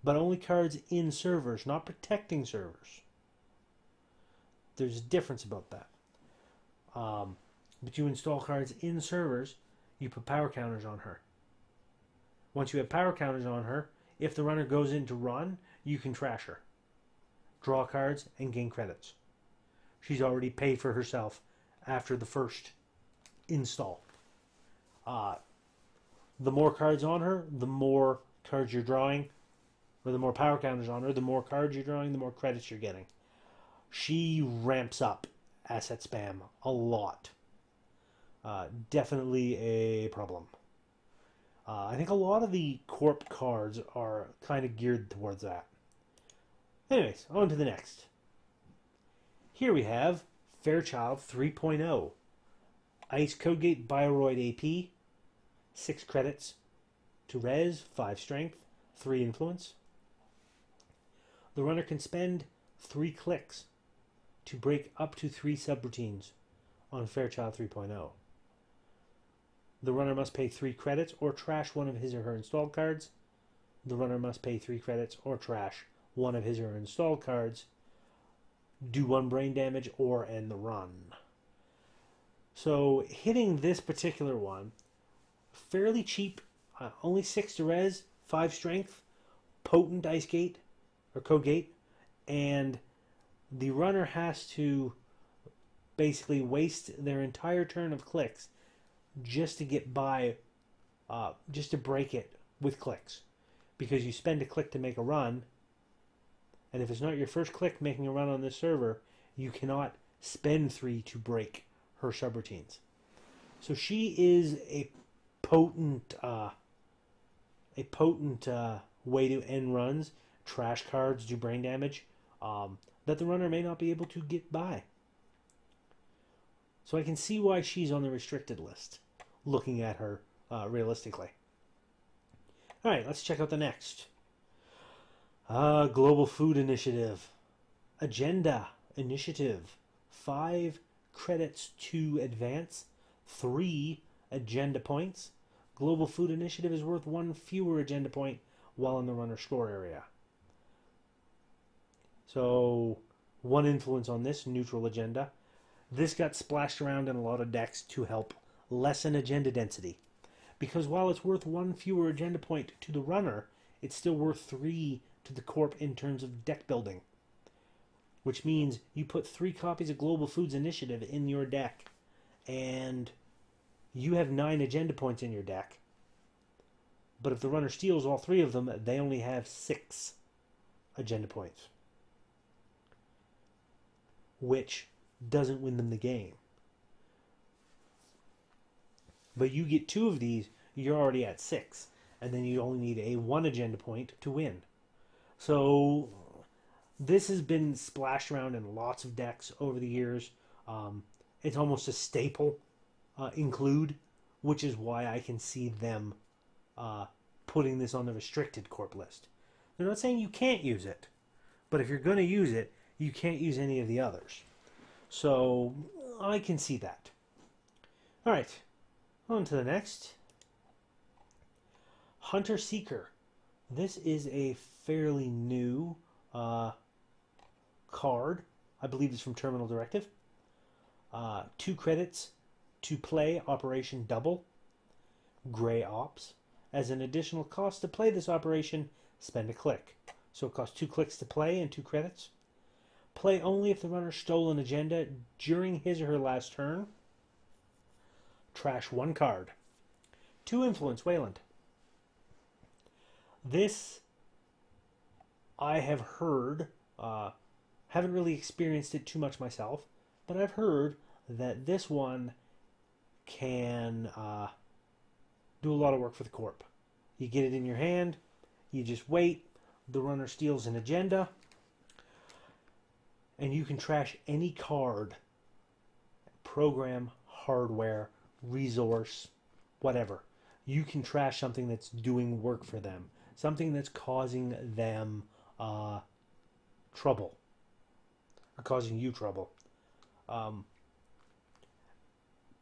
But only cards in servers, not protecting servers. There's a difference about that. But you install cards in servers, you put power counters on her. Once you have power counters on her, if the runner goes in to run, you can trash her. Draw cards and gain credits. She's already paid for herself after the first install. The more cards on her, the more cards you're drawing, or the more power counters on her, the more cards you're drawing, the more credits you're getting. She ramps up asset spam a lot. Definitely a problem. I think a lot of the corp cards are kind of geared towards that. Anyways, on to the next. Here we have Fairchild 3.0. Ice Codegate Bioroid AP. 6 credits to res, 5 strength, 3 influence. The runner can spend 3 clicks to break up to 3 subroutines on Fairchild 3.0. The runner must pay 3 credits or trash one of his or her installed cards. The runner must pay 3 credits or trash one of his or her installed cards. Do 1 brain damage or end the run. So hitting this particular one, fairly cheap, only 6 to res, 5 strength, potent ice gate or code gate, and the runner has to basically waste their entire turn of clicks just to get by, just to break it with clicks, because you spend a click to make a run, and if it's not your first click making a run on this server, you cannot spend 3 to break her subroutines. So she is a potent way to end runs, trash cards, do brain damage, that the runner may not be able to get by. So I can see why she's on the restricted list, looking at her realistically. Alright, let's check out the next. Global Food Initiative. Agenda Initiative. 5 credits to advance, 3 agenda points. Global Food Initiative is worth 1 fewer agenda point while in the runner score area. So 1 influence on this, neutral agenda. This got splashed around in a lot of decks to help lessen agenda density. Because while it's worth 1 fewer agenda point to the runner, it's still worth 3 to the corp in terms of deck building. Which means you put 3 copies of Global Foods Initiative in your deck, and you have 9 agenda points in your deck. But if the runner steals all 3 of them, they only have 6 agenda points, which doesn't win them the game. But you get 2 of these, you're already at 6, and then you only need a 1 agenda point to win. So this has been splashed around in lots of decks over the years. It's almost a staple include, which is why I can see them putting this on the restricted corp list. They're not saying you can't use it, but if you're going to use it, you can't use any of the others. So I can see that. All right, on to the next. Hunter Seeker. This is a fairly new card. I believe it's from Terminal Directive. 2 credits to play Operation Double. Gray Ops. As an additional cost to play this operation, spend a click. So it costs 2 clicks to play and 2 credits. Play only if the runner stole an agenda during his or her last turn. Trash 1 card. 2 influence, Wayland. This, I have heard, haven't really experienced it too much myself, but I've heard that this one can do a lot of work for the corp. You get it in your hand, you just wait, the runner steals an agenda, And you can trash any card, program, hardware, resource, whatever. You can trash something that's doing work for them, something that's causing them trouble, or causing you trouble. Um,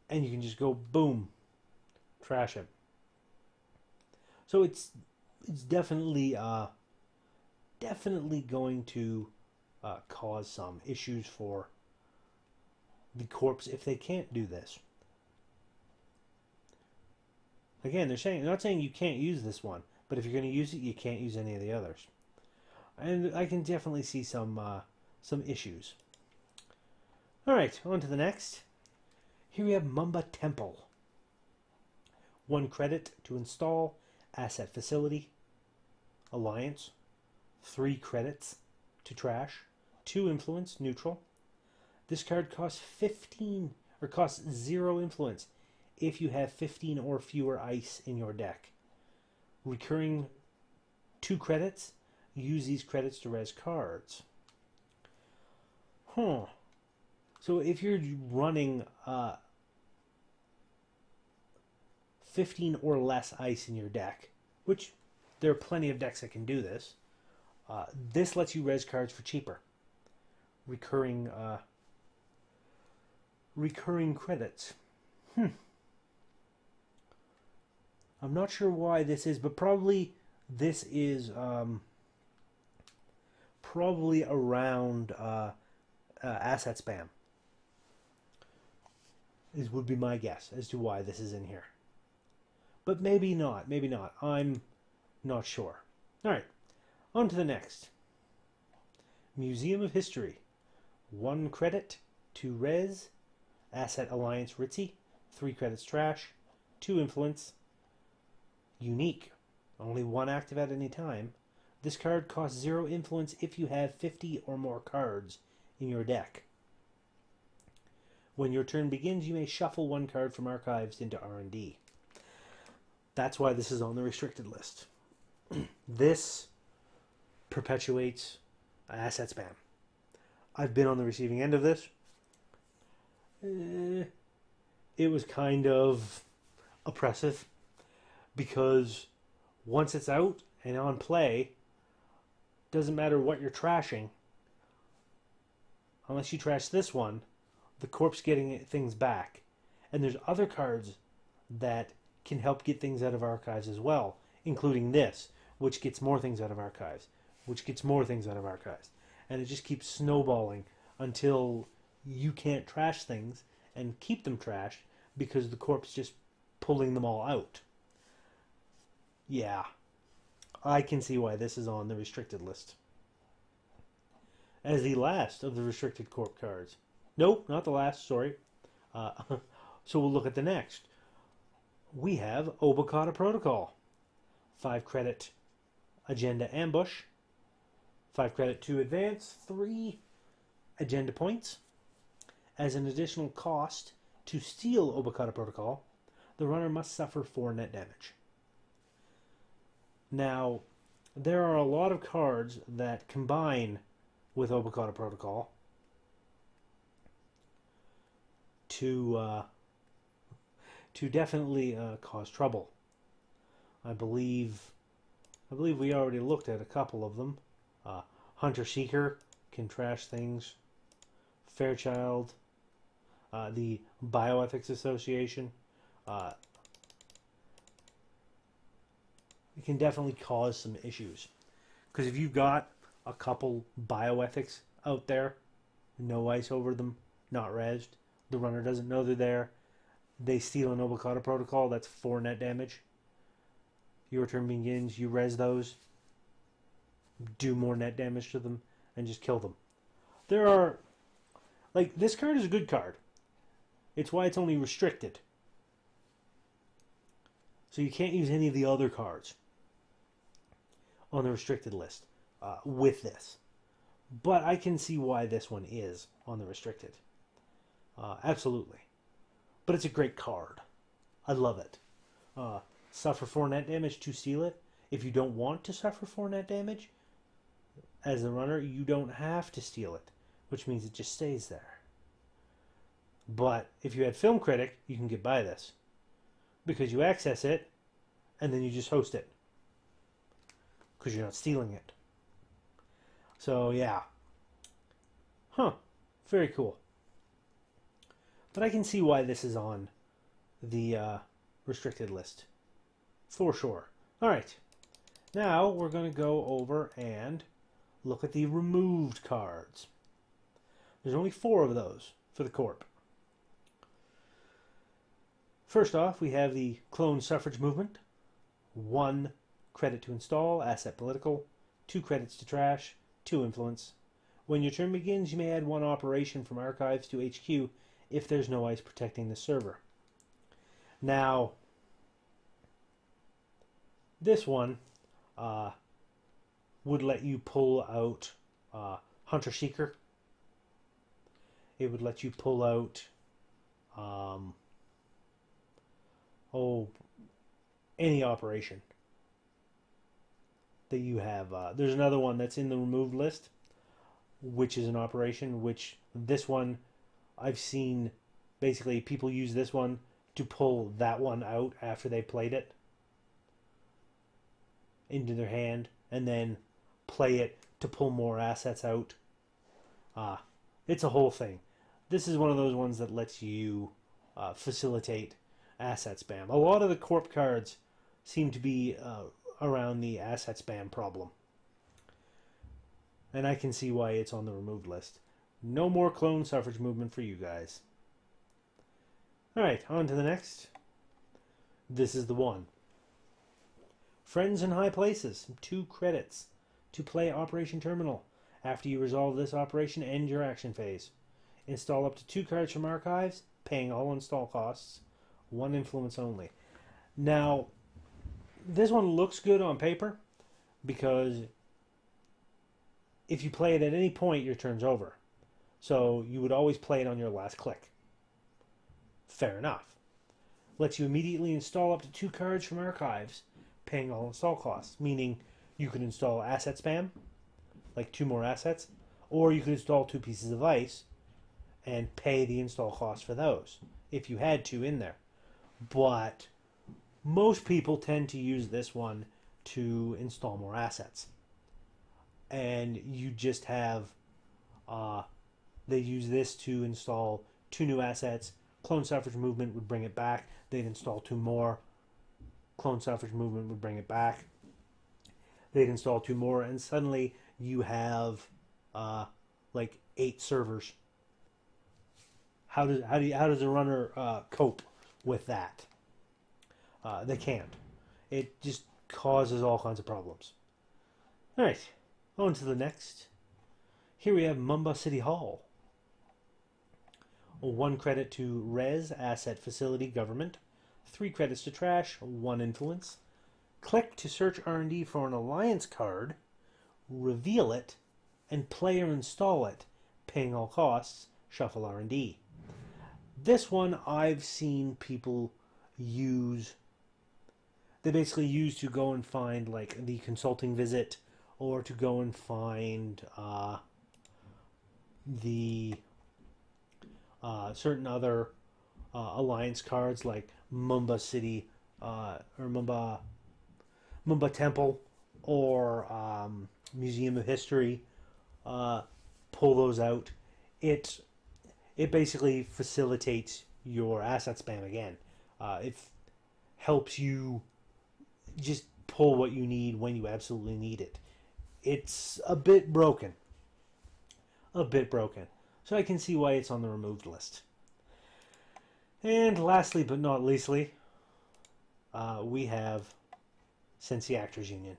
and you can just go boom, trash it. So it's definitely going to cause some issues for the corps if they can't do this. Again, they're not saying you can't use this one, but if you're going to use it, you can't use any of the others. And I can definitely see some issues. All right, on to the next. Here we have Mamba Temple. 1 credit to install, asset facility, alliance. 3 credits to trash, 2 influence, neutral. This card costs 0 influence if you have 15 or fewer ice in your deck. Recurring 2 credits, use these credits to res cards. So if you're running 15 or less ice in your deck, which there are plenty of decks that can do this, this lets you res cards for cheaper. Recurring credits. I'm not sure why this is, but probably this is probably around asset spam. Would be my guess as to why this is in here. But maybe not. Maybe not. I'm not sure. All right. On to the next. Museum of History. 1 credit, 2 res, asset alliance Ritzy, 3 credits trash, 2 influence, unique, only 1 active at any time. This card costs 0 influence if you have 50 or more cards in your deck. When your turn begins, you may shuffle 1 card from archives into R&D. That's why this is on the restricted list. This perpetuates asset spam. I've been on the receiving end of this. It was kind of oppressive because once it's out and on play, doesn't matter what you're trashing, unless you trash this one, the corpse getting things back. And there's other cards that can help get things out of archives as well, including this, which gets more things out of archives, which gets more things out of archives. And it just keeps snowballing until you can't trash things and keep them trashed because the corpse just pulling them all out. Yeah, I can see why this is on the restricted list. As the last of the restricted corp cards. Nope, not the last, sorry. So we'll look at the next. We have Obokata Protocol. 5 credit Agenda Ambush. 5 credit to advance. 3 agenda points. As an additional cost to steal Obokata Protocol, the runner must suffer 4 net damage. Now, there are a lot of cards that combine with Obokata Protocol to definitely cause trouble. I believe we already looked at a couple of them. Hunter Seeker can trash things. Fairchild, the Bioethics Association. It can definitely cause some issues. Because if you've got a couple bioethics out there, no ice over them, not rezzed, the runner doesn't know they're there, they steal an Obokata Protocol, that's 4 net damage. Your turn begins, you res those, do more net damage to them, and just kill them. There are... Like, this card is a good card. It's why it's only restricted. So you can't use any of the other cards on the restricted list with this. But I can see why this one is on the restricted. Absolutely. But it's a great card. I love it. Suffer 4 net damage to steal it. If you don't want to suffer 4 net damage, as the runner, you don't have to steal it. which means it just stays there. But if you had Film Critic, you can get by this because you access it and then you just host it because you're not stealing it. So yeah. Huh. Very cool. But I can see why this is on the restricted list. For sure. Alright. Now we're going to go over and look at the removed cards. There's only 4 of those for the Corp. First off, we have the Clone Suffrage Movement. 1 credit to install, asset political. 2 credits to trash, 2 influence. When your turn begins, you may add 1 operation from archives to HQ if there's no ice protecting the server. Now, this one would let you pull out Hunter Seeker. It would let you pull out any operation that you have. There's another one that's in the removed list, which is an operation, which this one I've seen basically people use this one to pull that one out after they played it into their hand and then play it to pull more assets out. It's a whole thing. This is one of those ones that lets you facilitate asset spam. A lot of the Corp cards seem to be around the asset spam problem. And I can see why it's on the removed list. No more Clone Suffrage Movement for you guys. Alright, on to the next. This is the one. Friends in High Places. 2 credits to play Operation Terminal. After you resolve this operation, end your action phase. Install up to 2 cards from archives, paying all install costs. 1 influence only. Now, this one looks good on paper because if you play it at any point, your turn's over. So you would always play it on your last click. Fair enough. Lets you immediately install up to 2 cards from archives, paying all install costs. Meaning you could install asset spam, like 2 more assets, or you could install 2 pieces of ice and pay the install cost for those, if you had 2 in there. But most people tend to use this one to install more assets. And you just have, they use this to install 2 new assets. Clone Suffrage Movement would bring it back. They'd install 2 more. Clone Suffrage Movement would bring it back. They'd install 2 more, and suddenly you have like 8 servers. How does a runner cope with that? They can't. It just causes all kinds of problems. All right, on to the next. Here we have Mumba City Hall. 1 credit to Res, Asset Facility Government. 3 credits to Trash, 1 influence. Click to search R&D for an alliance card, reveal it, and play or install it, paying all costs, shuffle R&D. This one I've seen people use. They basically use to go and find like the consulting visit, or to go and find the certain other alliance cards like Mumba City or Mumba Temple or Museum of History. Pull those out. It basically facilitates your asset spam again. It helps you just pull what you need when you absolutely need it. It's a bit broken. So I can see why it's on the removed list. And lastly but not leastly, we have Sensi Actors Union.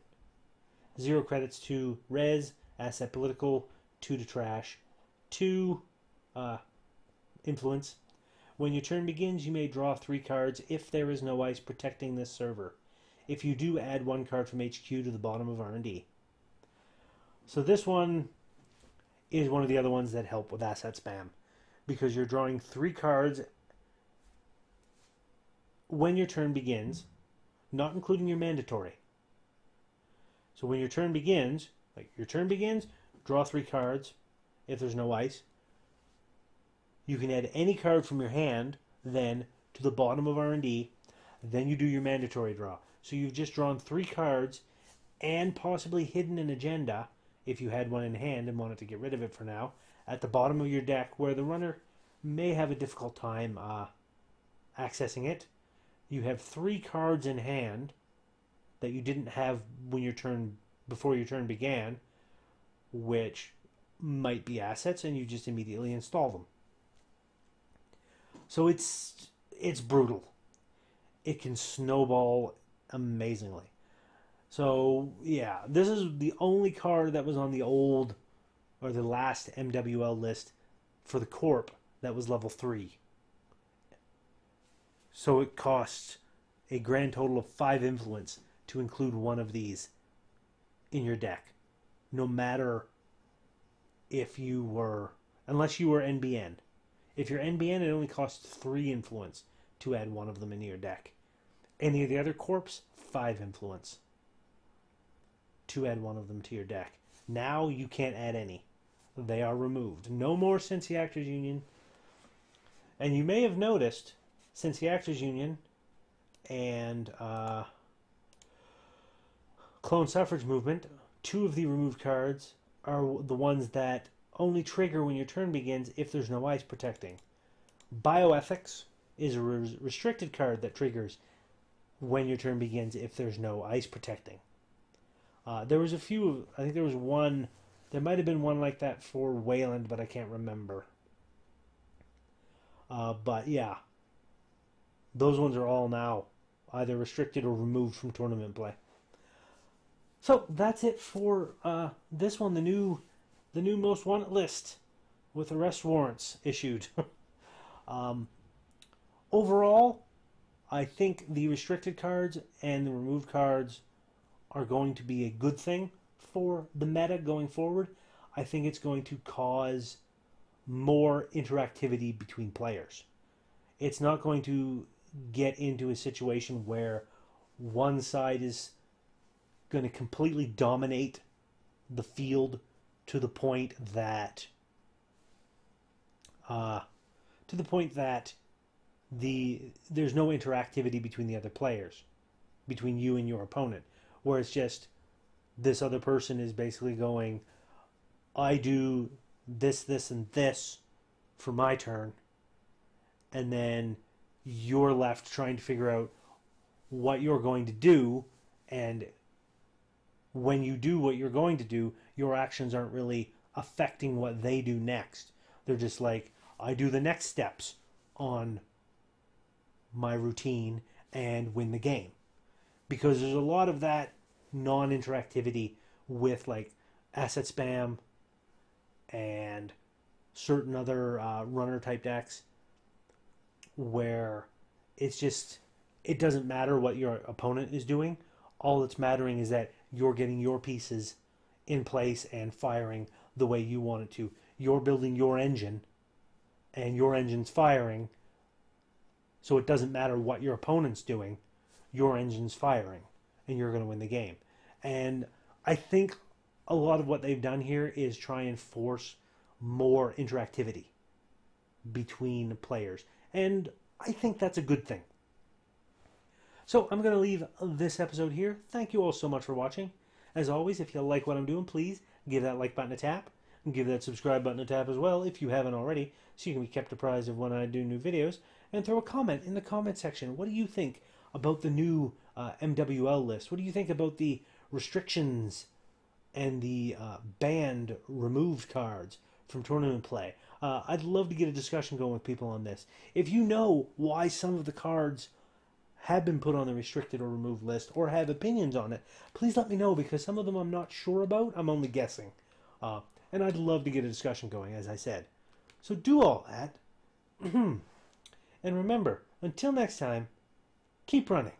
0 credits to Res, Asset Political, 2 to Trash, 2 influence. When your turn begins, you may draw 3 cards if there is no ice protecting this server. If you do, add 1 card from HQ to the bottom of R&D. So this one is one of the other ones that help with asset spam, because you're drawing 3 cards when your turn begins, not including your mandatory. So when your turn begins, draw 3 cards, if there's no ice. You can add any card from your hand then to the bottom of R&D. Then you do your mandatory draw. So you've just drawn 3 cards and possibly hidden an agenda, if you had one in hand and wanted to get rid of it for now, at the bottom of your deck where the runner may have a difficult time accessing it. You have 3 cards in hand that you didn't have when before your turn began, which might be assets, and you just immediately install them. So it's brutal. It can snowball amazingly. So yeah, this is the only card that was on the old or the last MWL list for the Corp that was level 3. So it costs a grand total of 5 influence to include one of these in your deck. No matter if you were, unless you were NBN. If you're NBN, it only costs 3 influence to add one of them into your deck. Any of the other corps, 5 influence to add one of them to your deck. Now you can't add any. They are removed. No more Cincy Actors Union. And you may have noticed, Cincy Actors Union and Clone Suffrage Movement, 2 of the removed cards are the ones that only trigger when your turn begins if there's no ice protecting. Bioethics is a restricted card that triggers when your turn begins if there's no ice protecting. There was a few, I think there was one, there might have been one like that for Wayland, but I can't remember. But yeah, those ones are all now either restricted or removed from tournament play. So that's it for this one, the new most wanted list with arrest warrants issued. Overall, I think the restricted cards and the removed cards are going to be a good thing for the meta going forward. I think it's going to cause more interactivity between players. It's not going to get into a situation where one side is going to completely dominate the field to the point that there's no interactivity between the other players, between you and your opponent, where it's just this other person is basically going, I do this, this, and this for my turn, and then you're left trying to figure out what you're going to do, and when you do what you're going to do, your actions aren't really affecting what they do next. They're just like, I do the next steps on my routine and win the game. Because there's a lot of that non-interactivity with like asset spam and certain other runner type decks where it's just, it doesn't matter what your opponent is doing. All that's mattering is that you're getting your pieces in place and firing the way you want it to. You're building your engine and your engine's firing, so it doesn't matter what your opponent's doing. Your engine's firing and you're going to win the game. And I think a lot of what they've done here is try and force more interactivity between players, and I think that's a good thing. So I'm going to leave this episode here. Thank you all so much for watching. As always, if you like what I'm doing, please give that like button a tap. And give that subscribe button a tap as well if you haven't already, so you can be kept apprised of when I do new videos. And throw a comment in the comment section. What do you think about the new MWL list? What do you think about the restrictions and the banned removed cards from tournament play? I'd love to get a discussion going with people on this. If you know why some of the cards have been put on the restricted or removed list, or have opinions on it, please let me know, because some of them I'm not sure about. I'm only guessing. And I'd love to get a discussion going, as I said. So do all that. And remember, until next time, keep running.